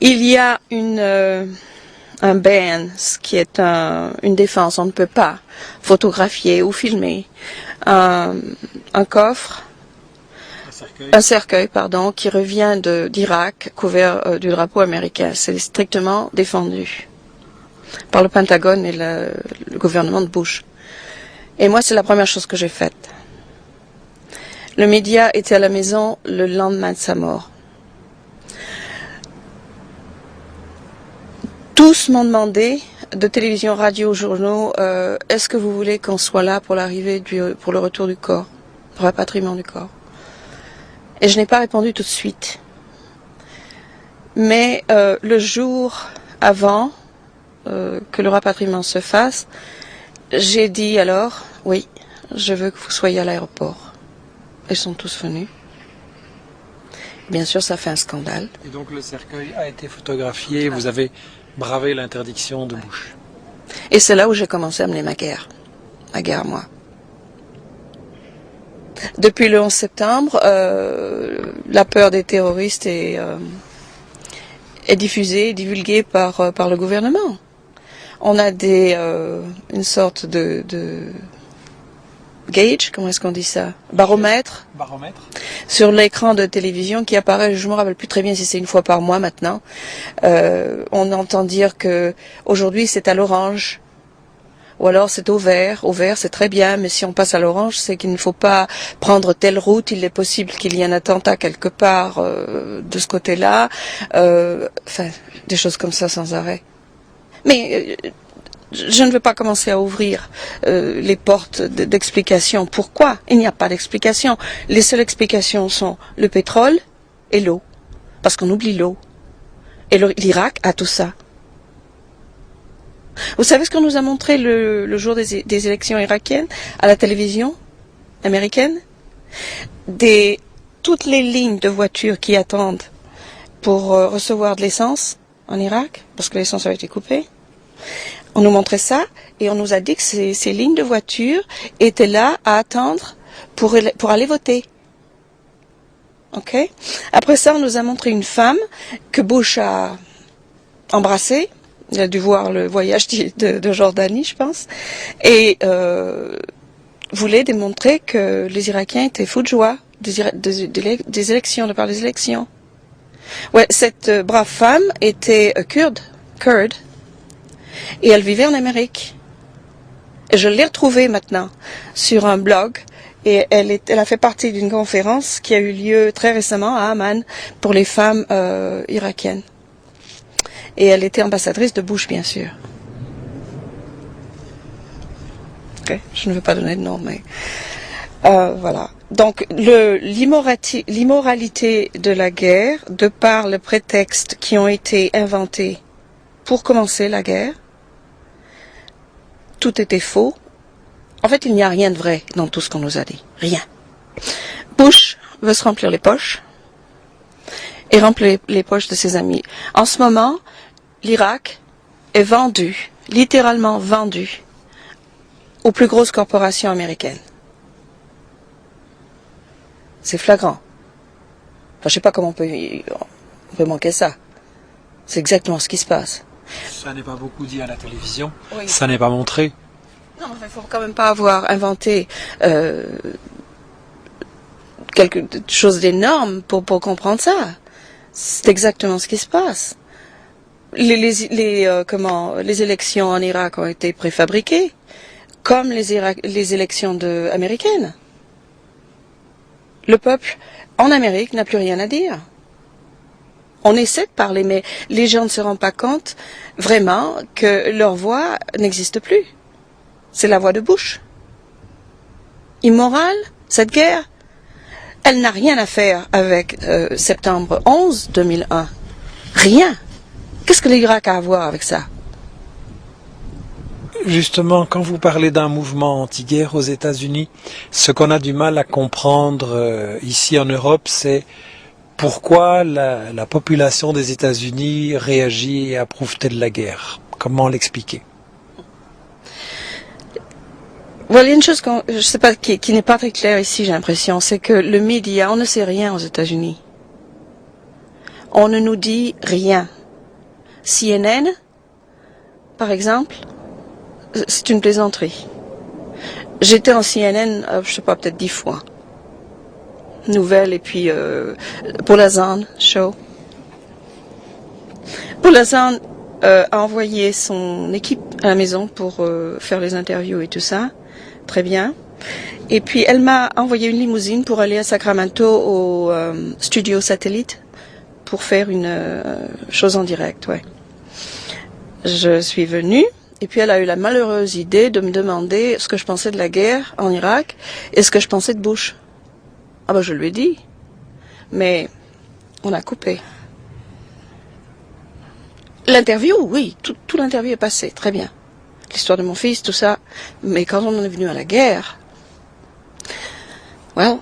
Il y a un ban, ce qui est une défense. On ne peut pas photographier ou filmer un coffre, un cercueil, pardon, qui revient d'Irak, couvert du drapeau américain. C'est strictement défendu par le Pentagone et le gouvernement de Bush. Et moi, c'est la première chose que j'ai faite. Le média était à la maison le lendemain de sa mort. Tous m'ont demandé, de télévision, radio, journaux, est-ce que vous voulez qu'on soit là pour pour le retour du corps, pour le rapatriement du corps? Et je n'ai pas répondu tout de suite. Mais le jour avant que le rapatriement se fasse, j'ai dit alors, oui, je veux que vous soyez à l'aéroport. Ils sont tous venus. Bien sûr, ça fait un scandale. Et donc le cercueil a été photographié, vous avez bravé l'interdiction de Bush. Et c'est là où j'ai commencé à mener ma guerre à moi. Depuis le 11 septembre, la peur des terroristes est diffusée, divulguée par le gouvernement. On a une sorte de gauge, comment est-ce qu'on dit ça? Baromètre. Sur l'écran de télévision qui apparaît, je me rappelle plus très bien si c'est une fois par mois maintenant. On entend dire que aujourd'hui c'est à l'orange. Ou alors c'est au vert. Au vert c'est très bien, mais si on passe à l'orange, c'est qu'il ne faut pas prendre telle route. Il est possible qu'il y ait un attentat quelque part de ce côté-là. Enfin, des choses comme ça sans arrêt. Mais je ne veux pas commencer à ouvrir les portes d'explication. Pourquoi? Il n'y a pas d'explication. Les seules explications sont le pétrole et l'eau. Parce qu'on oublie l'eau. Et l'Irak a tout ça. Vous savez ce qu'on nous a montré le jour des élections irakiennes à la télévision américaine? Toutes les lignes de voitures qui attendent pour recevoir de l'essence en Irak, parce que l'essence avait été coupée. On nous montrait ça et on nous a dit que ces lignes de voitures étaient là à attendre pour aller voter. Ok? Après ça, on nous a montré une femme que Bush a embrassée. Il a dû voir le voyage de Jordanie, je pense, et voulait démontrer que les Irakiens étaient fous de joie des élections, de par les élections. Ouais, cette brave femme était kurde, et elle vivait en Amérique. Et je l'ai retrouvée maintenant sur un blog, et elle a fait partie d'une conférence qui a eu lieu très récemment à Amman pour les femmes irakiennes. Et elle était ambassadrice de Bush, bien sûr. Okay. Je ne veux pas donner de nom, mais voilà. Donc, l'immoralité de la guerre, de par les prétextes qui ont été inventés pour commencer la guerre, tout était faux. En fait, il n'y a rien de vrai dans tout ce qu'on nous a dit. Rien. Bush veut se remplir les poches et remplir les poches de ses amis. En ce moment, l'Irak est vendu, littéralement vendu, aux plus grosses corporations américaines. C'est flagrant. Enfin, je ne sais pas comment on peut manquer ça. C'est exactement ce qui se passe. Ça n'est pas beaucoup dit à la télévision, oui. Ça n'est pas montré. Non, il ne faut quand même pas avoir inventé quelque chose d'énorme pour comprendre ça. C'est exactement ce qui se passe. Les élections en Irak ont été préfabriquées, comme les élections américaines. Le peuple en Amérique n'a plus rien à dire. On essaie de parler, mais les gens ne se rendent pas compte vraiment que leur voix n'existe plus. C'est la voix de Bush. Immorale, cette guerre, elle n'a rien à faire avec septembre 11 2001. Rien. Qu'est-ce que l'Irak a à voir avec ça? Justement, quand vous parlez d'un mouvement anti-guerre aux États-Unis, ce qu'on a du mal à comprendre ici en Europe, c'est pourquoi la population des États-Unis réagit et approuve-t-elle la guerre? Comment l'expliquer? Voilà, il y a une chose je sais pas, qui n'est pas très claire ici, j'ai l'impression, c'est que on ne sait rien aux États-Unis. On ne nous dit rien. CNN, par exemple, c'est une plaisanterie. J'étais en CNN, je sais pas, peut-être 10 fois. Nouvelles et puis Polazan Show. Polazan a envoyé son équipe à la maison pour faire les interviews et tout ça. Très bien. Et puis elle m'a envoyé une limousine pour aller à Sacramento au studio satellite pour faire une chose en direct, ouais. Je suis venue et puis elle a eu la malheureuse idée de me demander ce que je pensais de la guerre en Irak et ce que je pensais de Bush. Ah ben je lui ai dit, mais on a coupé. L'interview, oui, tout l'interview est passé, très bien. L'histoire de mon fils, tout ça. Mais quand on est venu à la guerre, well,